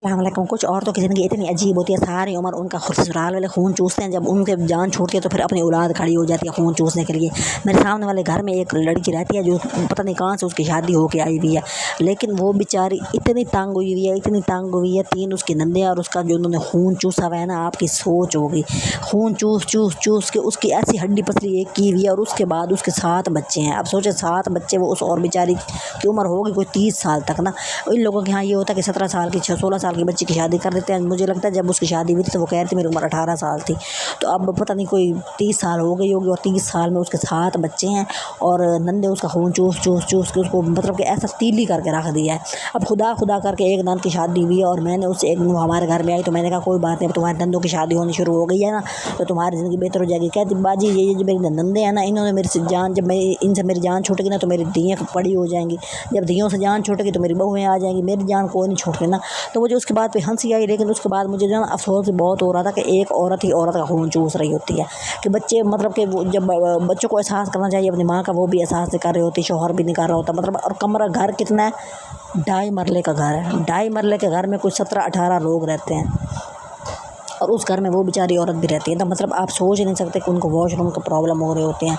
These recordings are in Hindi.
अस्सलामुअलैकुम। कुछ औरतों की ज़िंदगी इतनी अजीब होती है, सारी उम्र उनका ससुराल वाले खून चूसते हैं, जब उनके जान छूटती है तो फिर अपनी औलाद खड़ी हो जाती है खून चूसने के लिए। मेरे सामने वाले घर में एक लड़की रहती है जो पता नहीं कहाँ से उसकी शादी होके आई हुई है, लेकिन वो बेचारी इतनी तंग हुई हुई है, इतनी तंग हुई है। 3 उसकी नंदे और उसका जो उन्होंने खून चूसा हुआ है ना, आपकी सोच होगी। खून चूस चूस चूस के उसकी ऐसी हड्डी पसली एक की हुई है, और उसके बाद उसके 7 बच्चे हैं। अब सोचे 7 बच्चे, वो उस और बेचारी की उम्र होगी कोई 30 साल तक ना। इन लोगों के यहाँ ये होता है कि 17 साल की 16 साल की बच्ची की शादी कर देते हैं। मुझे लगता है जब उसकी शादी हुई थी तो वो कह रही थी मेरी उम्र 18 साल थी, तो अब पता नहीं कोई 30 साल हो गई होगी, और 30 साल में उसके 7 बच्चे हैं, और नंदे उसका खून चूस चूस चूस के उसको मतलब कि ऐसा तीली करके रख दिया है। अब खुदा खुदा करके एक नंद की शादी हुई है, और मैंने उससे एक हमारे घर में आई तो मैंने कहा कोई बात नहीं, अब तुम्हारे नंदों की शादी होनी शुरू हो गई है ना, तो तुम्हारी ज़िंदगी बेहतर हो जाएगी। कहती बाजी ये जो मेरी नंदे हैं ना, इन्होंने मेरी से जान, जब मेरी इनसे मेरी जान छूटेगी ना तो मेरी दियाँ पड़ी हो जाएंगी, जब दियों से जान छूटेगी तो मेरी बहुएँ आ जाएंगी, मेरी जान कोई नहीं छूटती ना। तो मुझे उसके बाद पे हंसी आई, लेकिन उसके बाद मुझे जो है ना अफसोस भी बहुत हो रहा था कि एक औरत ही औरत का खून चूस रही होती है, कि बच्चे मतलब कि वो जब बच्चों को एहसास करना चाहिए अपनी माँ का, वो भी एहसास नहीं कर रही होती, शौहर भी नहीं कर रहा होता मतलब। और कमरा घर कितना है, 2.5 मरले का घर है। 2.5 मरले के घर में कुछ 17-18 लोग रहते हैं, और उस घर में वो बेचारी औरत भी रहती है। तो मतलब आप सोच ही नहीं सकते कि उनको वॉशरूम का प्रॉब्लम हो रहे होते हैं,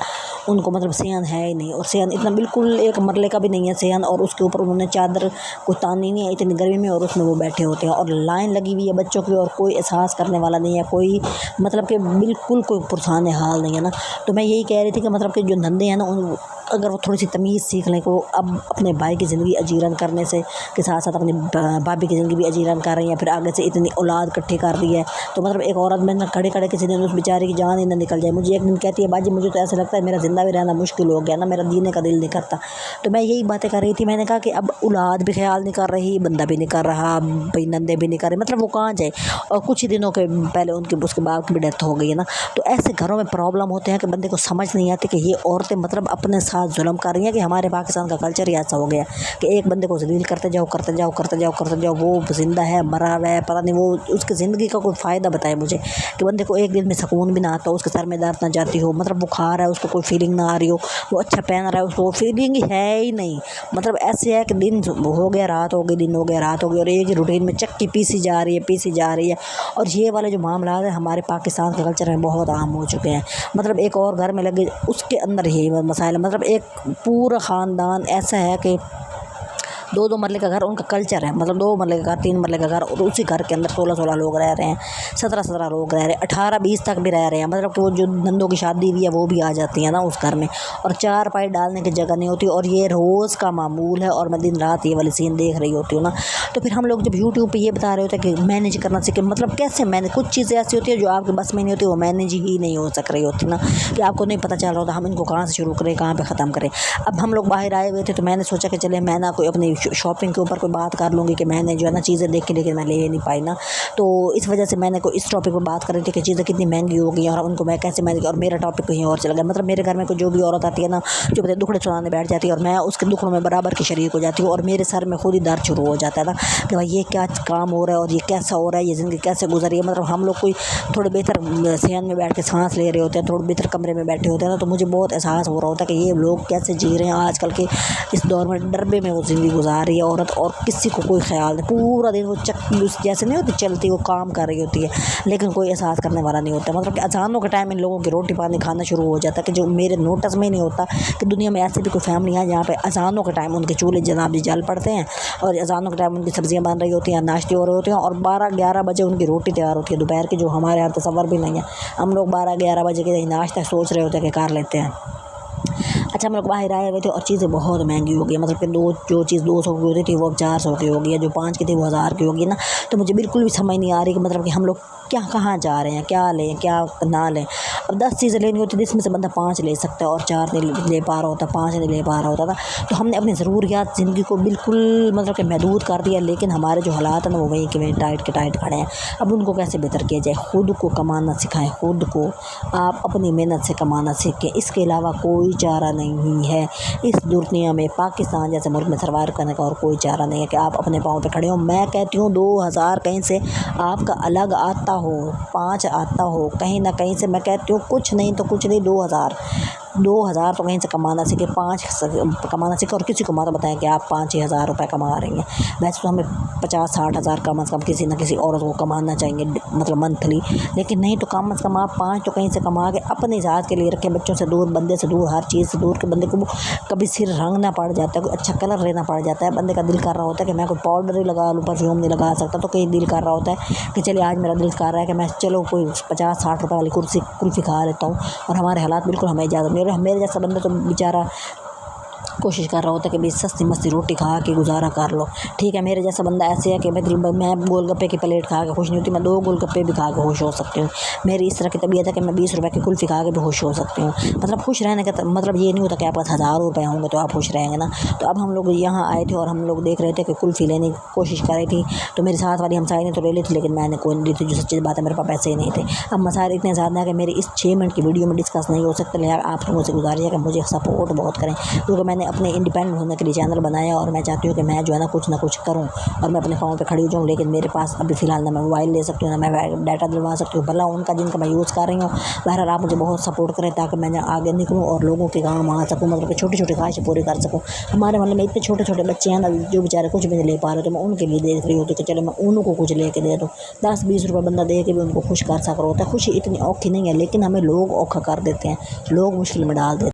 उनको मतलब सेहन है ही नहीं, और सेहन इतना बिल्कुल एक मरले का भी नहीं है सेहन, और उसके ऊपर उन्होंने चादर को तानी नहीं है इतनी गर्मी में, और उसमें वो बैठे होते हैं, और लाइन लगी हुई है बच्चों की, और कोई एहसास करने वाला नहीं है, कोई मतलब कि बिल्कुल कोई पुरसान हाल नहीं है ना। तो मैं यही कह रही थी कि मतलब कि जो धंधे हैं ना, उन अगर वो थोड़ी सी तमीज़ सीख लें, को अब अपने भाई की ज़िंदगी अजीरन करने से के साथ साथ अपनी भाभी की ज़िंदगी भी अजीरन कर रही हैं, फिर आगे से इतनी औलाद इकट्ठी कर दी है, तो मतलब एक औरत में ना खड़े खड़े किसी दिन उस बेचारे की जान ही ना निकल जाए। मुझे एक दिन कहती है बाजी मुझे तो ऐसा लगता है मेरा ज़िंदा भी रहना मुश्किल हो गया ना, मेरा जीने का दिल नहीं करता। तो मैं यही बातें कर रही थी, मैंने कहा कि अब औलाद भी ख्याल नहीं कर रही, बंदा भी नहीं कर रहा, भाई नंदे भी नहीं कर रहे, मतलब वो कहाँ जाए। और कुछ ही दिनों के पहले उनके उसके बाप की भी डेथ हो गई है ना। तो ऐसे घरों में प्रॉब्लम होते हैं कि बंदे को समझ नहीं आती कि ये औरतें मतलब अपने साथ जुल्म कर रही हैं, कि हमारे पाकिस्तान का कल्चर ही ऐसा हो गया कि एक बंदे को जलील करते जाओ करते जाओ करते जाओ करते जाओ, वो जिंदा है मरा हुआ है पता नहीं, वो उसकी ज़िंदगी का कोई फ़ायदा बताए मुझे, कि बंदे को एक दिन में सुकून भी ना आता हो, उसके सर में दर्द ना जाती हो, मतलब बुखार है उसको कोई फीलिंग ना आ रही हो, वो अच्छा पहन रहा है उसको फीलिंग है ही नहीं। मतलब ऐसे है कि दिन हो गया रात हो गई, दिन हो गया रात हो गई, और एक ही रूटीन में चक्की पीसी जा रही है पीसी जा रही है। और ये वाले जो मामला है हमारे पाकिस्तान के कल्चर में बहुत आम हो चुके हैं। मतलब एक और घर में लगे उसके अंदर यही मसाइल, मतलब एक पूरा ख़ानदान ऐसा है कि 2-2 मरले का घर उनका कल्चर है, मतलब 2 मरले का घर 3 मरले का घर, और उसी घर के अंदर 16-16 लोग रह रहे हैं, 17-17 लोग रह रहे हैं, 18-20 तक भी रह रहे हैं। मतलब कि वो जो नंदों की शादी हुई है वो भी आ जाती है ना उस घर में, और 4 पाई डालने की जगह नहीं होती, और ये रोज़ का मामूल है, और मैं दिन रात ये वाली सीन देख रही होती हूँ ना। तो फिर हम लोग जब यूट्यूब पर ये बता रहे होते हैं कि मैनेज करना सीखे, मतलब कैसे मैनेज, कुछ चीज़ें ऐसी होती है जो आपके बस में नहीं होती, वो मैनेज ही नहीं हो सक रही होती ना, कि आपको नहीं पता चल रहा होता हम इनको कहाँ से शुरू करें कहाँ पर ख़त्म करें। अब हम लोग बाहर आए हुए थे, तो मैंने सोचा कि चले मैं ना कोई अपनी शॉपिंग के ऊपर कोई बात कर लूँगी, कि मैंने जो है ना चीज़ें देख के लेकिन मैं ले नहीं पाई ना। तो इस वजह से मैंने कोई इस टॉपिक पर बात कर रही थी कि चीज़ें कितनी महंगी हो गई, और उनको मैं कैसे मैनेज, और मेरा टॉपिक कहीं और चला गया। मतलब मेरे घर में कोई जो भी औरत आती है ना, जो पता दुखड़े सुनाने बैठ जाती है, और मैं उसके दुखड़ों में बराबर की शरीक हो जाती हूँ, और मेरे सर में खुद ही दर्द शुरू हो जाता है ना, कि भाई ये क्या काम हो रहा है, और ये कैसा हो रहा है, ये ज़िंदगी कैसे गुजरी है। मतलब हम लोग कोई थोड़े बेहतर सेहन में बैठ के सांस ले रहे होते हैं, थोड़े बेहतर कमरे में बैठे होते हैं ना, तो मुझे बहुत एहसास हो रहा होता है कि ये लोग कैसे जी रहे हैं आजकल के इस दौर में, डरबे में वो ज़िंदगी गुजार रही है औरत, और किसी को कोई ख्याल नहीं, पूरा दिन वो चक्की उस जैसे नहीं होती चलती, वो काम कर रही होती है, लेकिन कोई एहसास करने वाला नहीं होता। मतलब कि अजानों के टाइम इन लोगों की रोटी पानी खाना शुरू हो जाता है, कि जो मेरे नोटिस में ही नहीं होता कि दुनिया में ऐसी भी कोई फैमिली है जहाँ पे अजानों के टाइम उनके चूल्हे जनाब जल पड़ते हैं, और अजानों के टाइम उनकी सब्जियाँ बन रही होती हैं, नाश्ते हो रहे होते हैं, और 12-11 बजे उनकी रोटी तैयार होती है दोपहर की, जो हमारे यहाँ तसव्वुर भी नहीं है। हम लोग 12-11 बजे के नाश्ता सोच रहे होते हैं कि कर लेते हैं। अच्छा, हम लोग बाहर आए हुए थे, और चीज़ें बहुत महंगी हो गई, मतलब कि जो चीज़ 200 की होती थी वो अब 400 की हो गई है, जो 5 की थी वो 1000 की होगी ना। तो मुझे बिल्कुल भी समझ नहीं आ रही कि मतलब कि हम लोग क्या कहाँ जा रहे हैं, क्या लें क्या ना लें। अब 10 चीज़ें लेनी होती थी, इसमें से बंदा 5 ले सकता है, और 4 नहीं ले पा रहा होता, 5 नहीं ले पा रहा होता था। तो हमने अपनी ज़रूरियात ज़िंदगी को बिल्कुल मतलब कि महदूद कर दिया, लेकिन हमारे जो हालात हैं ना वो वहीं के वहीं टाइट के टाइट खड़े हैं। अब उनको कैसे बेहतर किया जाए, खुद को कमाना सिखाएं, खुद को आप अपनी मेहनत से कमाना सीखें, इसके अलावा कोई चारा नहीं है इस दुनिया में। पाकिस्तान जैसे मुल्क में सर्वाइव करने का और कोई चारा नहीं है कि आप अपने पाँव पे खड़े हो। मैं कहती हूँ 2000 कहीं से आपका अलग आता हो, 5 आता हो, कहीं ना कहीं से, मैं कहती हूँ कुछ नहीं तो कुछ नहीं 2000 2000 तो कहीं से कमाना सीखे, 5 कमाना सीखे। और किसी को मत बताएं कि आप 5-6 हज़ार रुपये कमा रही हैं। वैसे तो हमें 50-60 हज़ार कम से कम किसी न किसी औरत को कमाना चाहिए, मतलब मंथली। लेकिन नहीं तो कम से कम आप 5 तो कहीं से कमा के अपने ज़ात के लिए रखें, बच्चों से दूर, बंदे से दूर, हर चीज़ से दूर। के बंदे को कभी सिर रंगना पड़ जाता है, कोई अच्छा कलर लेना पड़ जाता है, बंदे का दिल कर रहा होता है कि मैं कोई पाउडर ही लगा लूँ, परफ्यूम नहीं लगा सकता, तो कहीं दिल कर रहा होता है कि चलिए आज मेरा दिल कर रहा है कि मैं चलो कोई 50-60 रुपये वाली कुल्फ़ी खा लेता हूँ। और हमारे हालात बिल्कुल हमें इजाज़त नहीं, और मेरे जैसा बंदा तो बेचारा कोशिश कर रहा होता है कि भाई सस्ती मस्ती रोटी खा के गुजारा कर लो। ठीक है, मेरे जैसा बंदा ऐसे है कि मैं गोलगप्पे की प्लेट खा के खुश नहीं होती, मैं 2 गोलगप्पे भी खा के खुश हो सकती हूँ। मेरी इस तरह की तबीयत है कि मैं 20 रुपये की कुल्फ़ी खा के भी खुश हो सकती हूँ। मतलब खुश रहने का मतलब ये नहीं होता कि आपके पास हज़ारों रुपये होंगे तो आप खुश रहेंगे ना। तो अब हम लोग यहाँ आए थे और हम लोग देख रहे थे कि कुल्फ़ी लेने की कोशिश कर रही थी, तो मेरे साथ वाली हमसाई ने तो ले ली थी, लेकिन मैंने कोई नहीं ली थी। जो सच्ची बात है, मेरे पास पैसे ही नहीं थे। अब मसाइल इतने ज़्यादा है कि मेरी इस 6 मिनट की वीडियो में डिस्कस नहीं हो सकते। लिहाजा आप लोगों से गुजारिश है कि मुझे सपोर्ट बहुत करें, क्योंकि मैंने अपने इंडिपेंडेंट होने के लिए चैनल बनाया और मैं चाहती हूँ कि मैं जो है ना कुछ ना कुछ करूँ और मैं अपने पाँव पे खड़ी हो जाऊँ। लेकिन मेरे पास अभी फ़िलहाल ना मैं मोबाइल ले सकती हूँ, ना मैं डाटा दिलवा सकती हूँ, भला उनका जिनका मैं यूज़ कर रही हूँ। बहरहाल आप मुझे बहुत सपोर्ट करें ताकि मैं आगे निकलूँ और लोगों के काम आ सकूँ, मतलब कि छोटी छोटी ख्वाहिशें पूरी कर सकूँ। हमारे मोहल्ले में इतने छोटे छोटे बच्चे हैं ना जो बेचारे कुछ भी नहीं ले पा रहे, तो मैं उनके लिए देख रही होती कि चलो मैं उनको कुछ ले दे दूँ। 10-20 रुपये बंदा दे के भी उनको खुश कर सक रहा होता है। खुशी इतनी औखी नहीं है, लेकिन हमें लोग औखा कर देते हैं, लोग मुश्किल में डाल देते हैं।